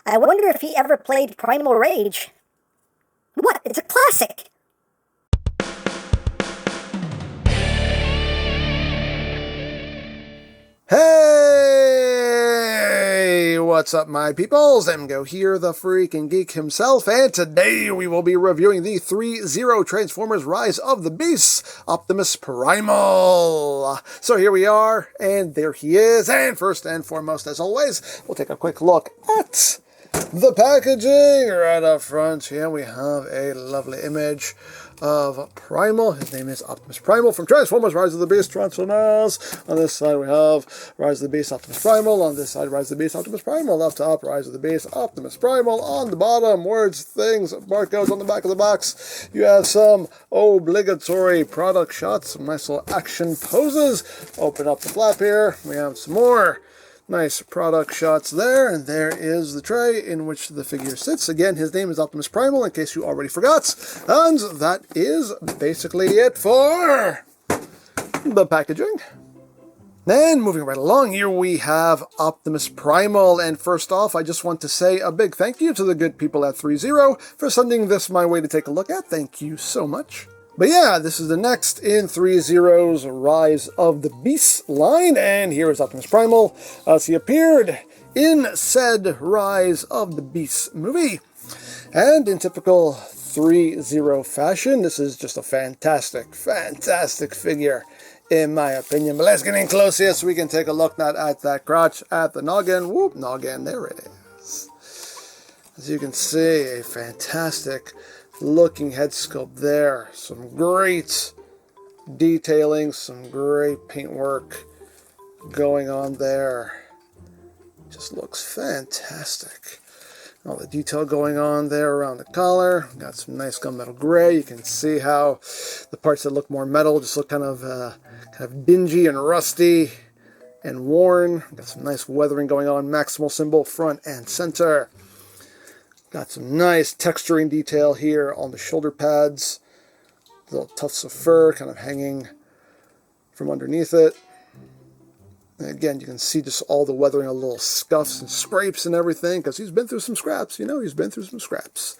I wonder if he ever played Primal Rage. What? It's a classic! Hey! What's up, my peoples? EmGo here, the freaking geek himself, and today we will be reviewing the 3-0 Transformers Rise of the Beasts, Optimus Primal. So here we are, and there he is, and first and foremost, as always, we'll take a quick look at the packaging right up front. Here we have a lovely image of Primal. His name is Optimus Primal from Transformers Rise of the Beast, Transformers. On this side we have Rise of the Beast, Optimus Primal. On this side, Rise of the Beast, Optimus Primal. Up top, Rise of the Beast, Optimus Primal. On the bottom, words, things, barcodes on the back of the box. You have some obligatory product shots, some nice little action poses. Open up the flap here. We have some more nice product shots there, and there is the tray in which the figure sits. Again, his name is Optimus Primal, in case you already forgot. And that is basically it for the packaging. And moving right along, here we have Optimus Primal. And first off, I just want to say a big thank you to the good people at 3-0 for sending this my way to take a look at. Thank you so much. But yeah, this is the next in 3-0's Rise of the Beasts line, and here is Optimus Primal as he appeared in said Rise of the Beasts movie. And in typical 3-0 fashion, this is just a fantastic, fantastic figure, in my opinion. But let's get in close here so we can take a look not at that crotch, at the noggin. Whoop, noggin, there it is. As you can see, a fantastic looking head sculpt there. Some great detailing, some great paintwork going on there. Just looks fantastic. All the detail going on there around the collar. Got some nice gunmetal gray. You can see how the parts that look more metal just look kind of dingy and rusty and worn. Got some nice weathering going on. Maximal symbol front and center. Got some nice texturing detail here on the shoulder pads. Little tufts of fur kind of hanging from underneath it. And again, you can see just all the weathering, a little scuffs and scrapes and everything, because he's been through some scraps, you know, he's been through some scraps.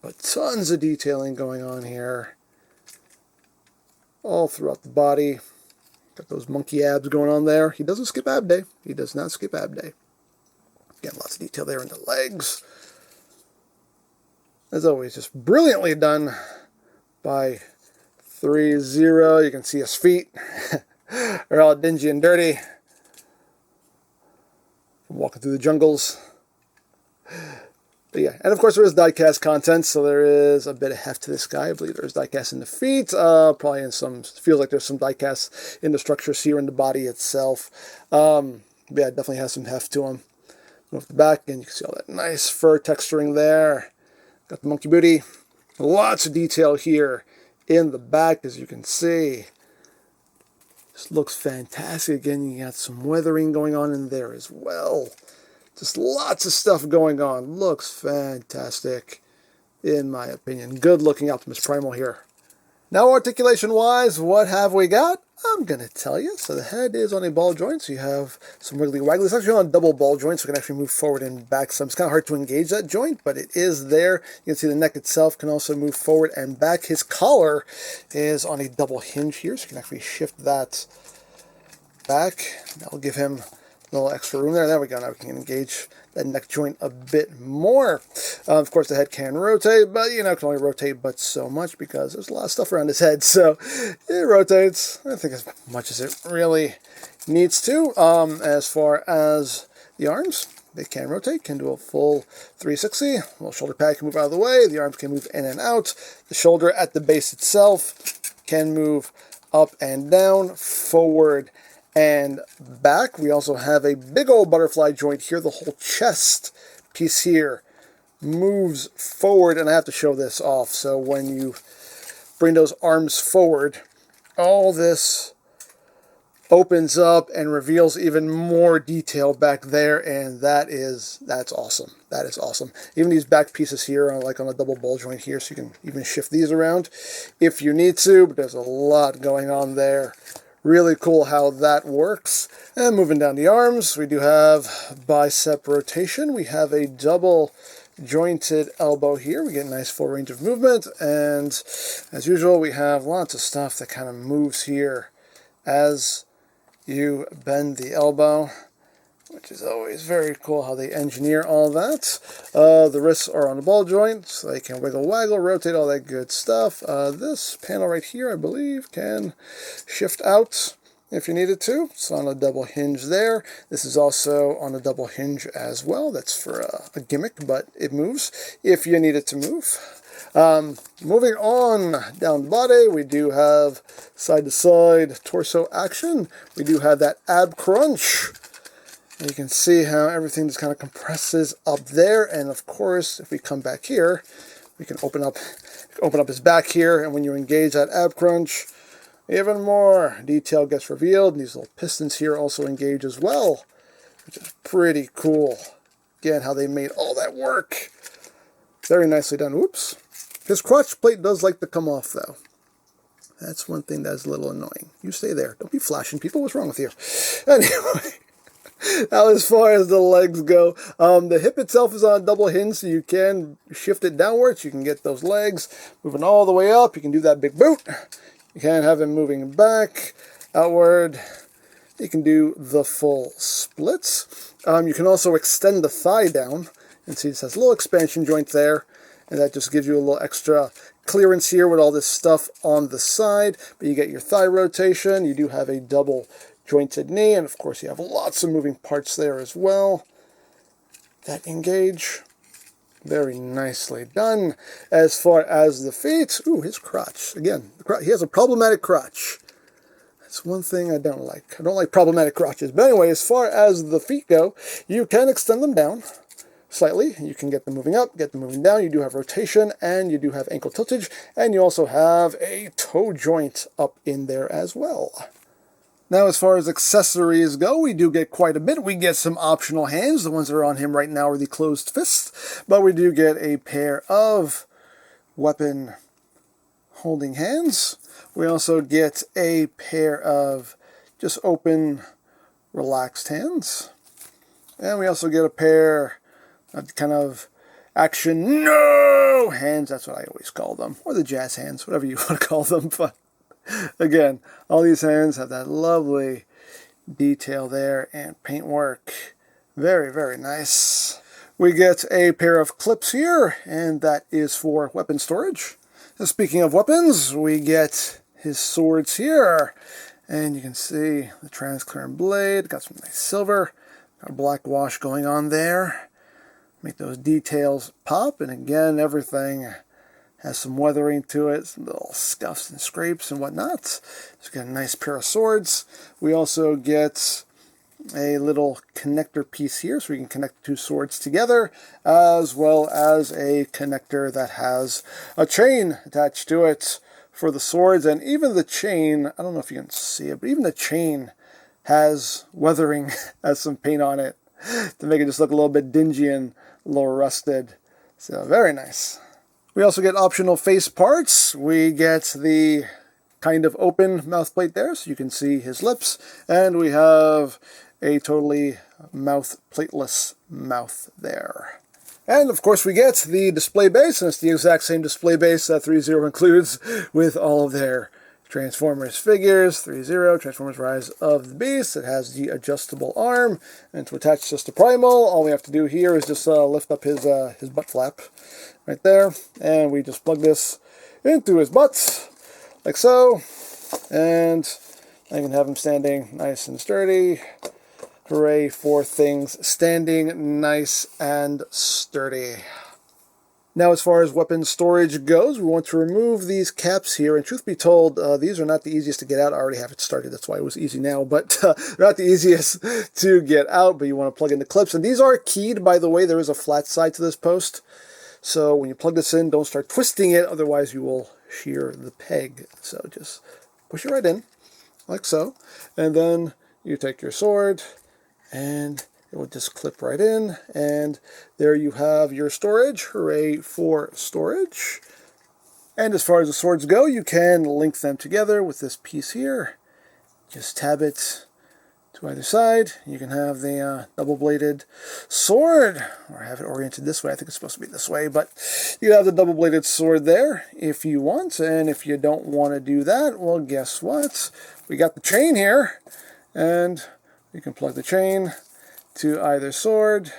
But tons of detailing going on here. All throughout the body. Got those monkey abs going on there. He doesn't skip ab day. He does not skip ab day. Again, lots of detail there in the legs. As always, just brilliantly done by 3-0. You can see his feet. They're all dingy and dirty from walking through the jungles. But yeah, and of course there is diecast content, so there is a bit of heft to this guy. I believe there's diecast in the feet, probably in some, feels like there's some diecast in the structures here in the body itself. But yeah, it definitely has some heft to him. Off the back, and you can see all that nice fur texturing there. Got the monkey booty. Lots of detail here in the back, as you can see. This looks fantastic. Again, you got some weathering going on in there as well. Just lots of stuff going on. Looks fantastic, in my opinion. Good looking Optimus Primal here. Now, articulation-wise, what have we got? I'm going to tell you. So the head is on a ball joint, so you have some wiggly waggly. It's actually on a double ball joint, so it can actually move forward and back some. It's kind of hard to engage that joint, but it is there. You can see the neck itself can also move forward and back. His collar is on a double hinge here, so you can actually shift that back. That will give him a little extra room there. There we go. Now we can engage that neck joint a bit more. Of course, the head can rotate, but you know, it can only rotate but so much because there's a lot of stuff around his head. So it rotates, I think, as much as it really needs to. As far as the arms, they can rotate, can do a full 360. A little shoulder pad can move out of the way. The arms can move in and out. The shoulder at the base itself can move up and down, forward and back. We also have a big old butterfly joint here. The whole chest piece here moves forward, and I have to show this off. So when you bring those arms forward, all this opens up and reveals even more detail back there, and that's awesome. That is awesome. Even these back pieces here are like on a double ball joint here, so you can even shift these around if you need to, but there's a lot going on there. Really cool how that works. And moving down the arms, we do have bicep rotation. We have a double jointed elbow here. We get a nice full range of movement, and as usual we have lots of stuff that kind of moves here as you bend the elbow, which is always very cool how they engineer all that. The wrists are on the ball joint, so they can wiggle, waggle, rotate, all that good stuff. This panel right here, I believe, can shift out if you needed to. It's on a double hinge there. This is also on a double hinge as well. That's for a gimmick, but it moves if you need it to move. Moving on down the body, we do have side-to-side torso action. We do have that ab crunch. You can see how everything just kind of compresses up there, and of course, if we come back here, we can open up his back here, and when you engage that ab crunch, even more detail gets revealed, and these little pistons here also engage as well, which is pretty cool. Again, how they made all that work. Very nicely done. Oops. His crotch plate does like to come off, though. That's one thing that's a little annoying. You stay there. Don't be flashing people. What's wrong with you? Anyway. Now, as far as the legs go, the hip itself is on a double hinge, so you can shift it downwards. You can get those legs moving all the way up. You can do that big boot. You can have him moving back, outward. You can do the full splits. You can also extend the thigh down. And see, it has a little expansion joint there, and that just gives you a little extra clearance here with all this stuff on the side. But you get your thigh rotation. You do have a double jointed knee, and of course you have lots of moving parts there as well that engage. Very nicely done. As far as the feet, ooh, his crotch. Again, he has a problematic crotch. That's one thing I don't like. I don't like problematic crotches. But anyway, as far as the feet go, you can extend them down slightly. You can get them moving up, get them moving down. You do have rotation, and you do have ankle tiltage, and you also have a toe joint up in there as well. Now, as far as accessories go, we do get quite a bit. We get some optional hands. The ones that are on him right now are the closed fists, but we do get a pair of weapon holding hands. We also get a pair of just open, relaxed hands. And we also get a pair of kind of action no hands. That's what I always call them, or the jazz hands, whatever you want to call them. But again, all these hands have that lovely detail there and paintwork. Very, very nice. We get a pair of clips here, and that is for weapon storage. And speaking of weapons, we get his swords here. And you can see the transparent blade, got some nice silver, got a black wash going on there. Make those details pop, and again, everything has some weathering to it, some little scuffs and scrapes and whatnot. So got a nice pair of swords. We also get a little connector piece here, so we can connect the two swords together, as well as a connector that has a chain attached to it for the swords. And even the chain, I don't know if you can see it, but even the chain has weathering, has some paint on it to make it just look a little bit dingy and a little rusted. So very nice. We also get optional face parts. We get the kind of open mouth plate there, so you can see his lips. And we have a totally mouth plateless mouth there. And of course we get the display base, and it's the exact same display base that 3.0 includes with all of their Transformers figures. 3.0, Transformers Rise of the Beast. It has the adjustable arm, and to attach this to Primal, all we have to do here is just lift up his butt flap right there, and we just plug this into his butt, like so, and I can have him standing nice and sturdy. Hooray for things standing nice and sturdy. Now, as far as weapon storage goes, we want to remove these caps here, and truth be told, these are not the easiest to get out. I already have it started, that's why it was easy now, but they're not the easiest to get out, but you want to plug in the clips. And these are keyed, by the way. There is a flat side to this post, so when you plug this in, don't start twisting it, otherwise you will shear the peg. So just push it right in, like so, and then you take your sword, and it will just clip right in, and there you have your storage. Hooray for storage. And as far as the swords go, you can link them together with this piece here, just tab it to either side. You can have the double-bladed sword, or have it oriented this way. I think it's supposed to be this way, but you have the double-bladed sword there if you want, and if you don't want to do that, well, guess what? We got the chain here, and we can plug the chain to either sword,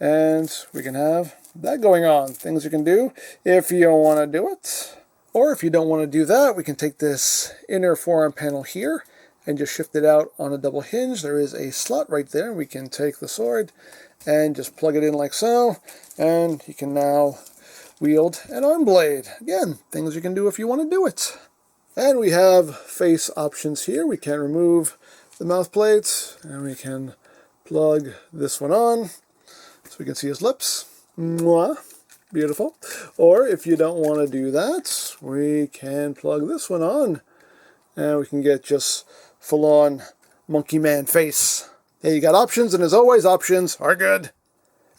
and we can have that going on. Things you can do if you want to do it. Or if you don't want to do that, we can take this inner forearm panel here and just shift it out on a double hinge. There is a slot right there. We can take the sword and just plug it in like so, and you can now wield an arm blade. Again, things you can do if you want to do it. And we have face options here. We can remove the mouth plates, and we can plug this one on so we can see his lips. Mwah. Beautiful. Or if you don't want to do that, we can plug this one on, and we can get just full-on monkey man face. Hey, you got options, and as always, options are good.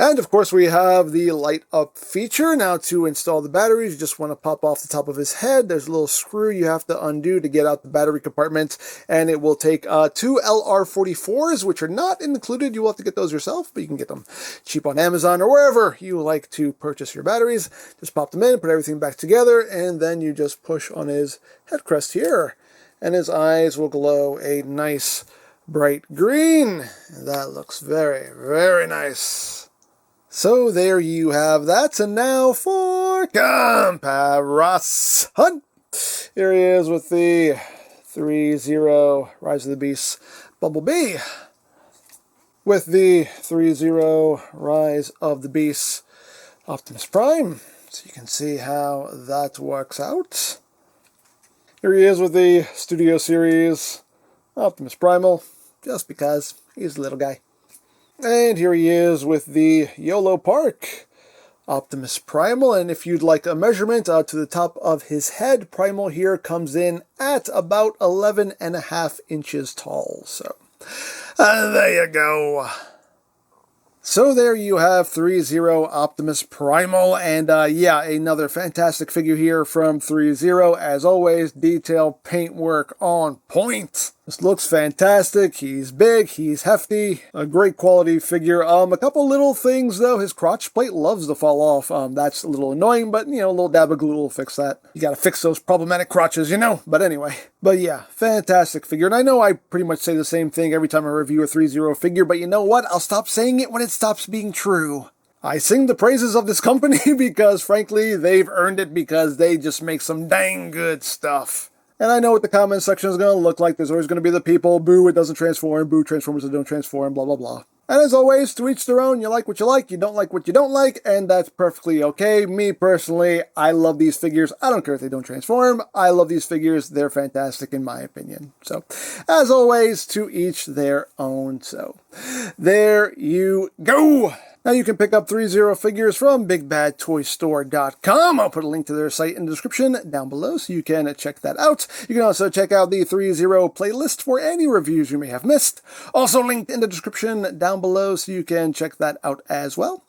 And of course, we have the light up feature. Now, to install the batteries, you just want to pop off the top of his head. There's a little screw you have to undo to get out the battery compartment, and it will take 2 LR44s, which are not included. You will have to get those yourself, but you can get them cheap on Amazon or wherever you like to purchase your batteries. Just pop them in, put everything back together, and then you just push on his head crest here, and his eyes will glow a nice bright green. And that looks very, very nice. So there you have that, and now for comparison. Here he is with the 3-0 Rise of the Beast Bumblebee, with the 3-0 Rise of the Beast Optimus Prime. So you can see how that works out. Here he is with the Studio Series Optimus Primal, just because he's a little guy. And here he is with the YOLO Park Optimus Primal, and if you'd like a measurement to the top of his head, Primal here comes in at about 11.5 inches tall. So, there you go. So there you have 3-0 Optimus Primal, and yeah, another fantastic figure here from 3-0. As always, detail paintwork on point. This looks fantastic. He's big, he's hefty, a great quality figure. A couple little things though, his crotch plate loves to fall off. That's a little annoying, but you know, a little dab of glue will fix that. You gotta fix those problematic crotches, you know. But anyway, but yeah, fantastic figure. And I know I pretty much say the same thing every time I review a 3-0 figure, but you know what? I'll stop saying it when it stops being true. I sing the praises of this company because frankly, they've earned it because they just make some dang good stuff. And I know what the comment section is going to look like. There's always going to be the people, boo, it doesn't transform, boo, Transformers that don't transform, blah, blah, blah. And as always, to each their own. You like what you like, you don't like what you don't like, and that's perfectly okay. Me, personally, I love these figures. I don't care if they don't transform. I love these figures. They're fantastic in my opinion. So, as always, to each their own. So, there you go. Now you can pick up 3-0 figures from BigBadToyStore.com. I'll put a link to their site in the description down below so you can check that out. You can also check out the 3-0 playlist for any reviews you may have missed. Also linked in the description down below so you can check that out as well.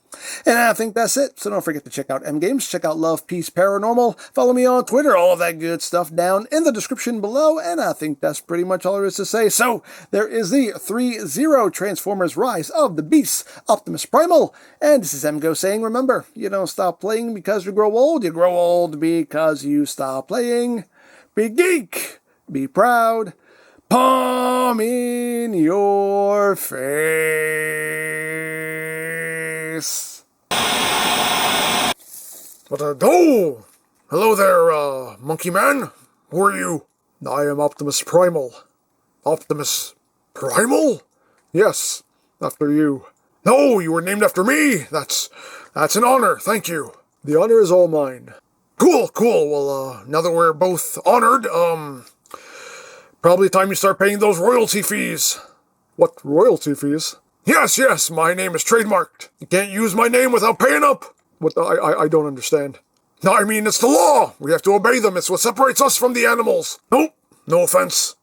And I think that's it. So don't forget to check out EmGo's, check out Love, Peace, Paranormal, follow me on Twitter, all of that good stuff down in the description below, and I think that's pretty much all there is to say. So there is the 3-0 Transformers Rise of the Beast Optimus Primal, and this is EmGo saying, remember, you don't stop playing because you grow old because you stop playing. Be geek, be proud, palm in your face. Oh, hello there, monkey man. Who are you? I am Optimus Primal. Optimus Primal? Yes, after you. No, you were named after me. That's an honor. Thank you. The honor is all mine. Cool. Well, now that we're both honored, probably time you start paying those royalty fees. What royalty fees? Yes, my name is trademarked. You can't use my name without paying up. What I don't understand. No, I mean, it's the law. We have to obey them. It's what separates us from the animals. Nope, no offense.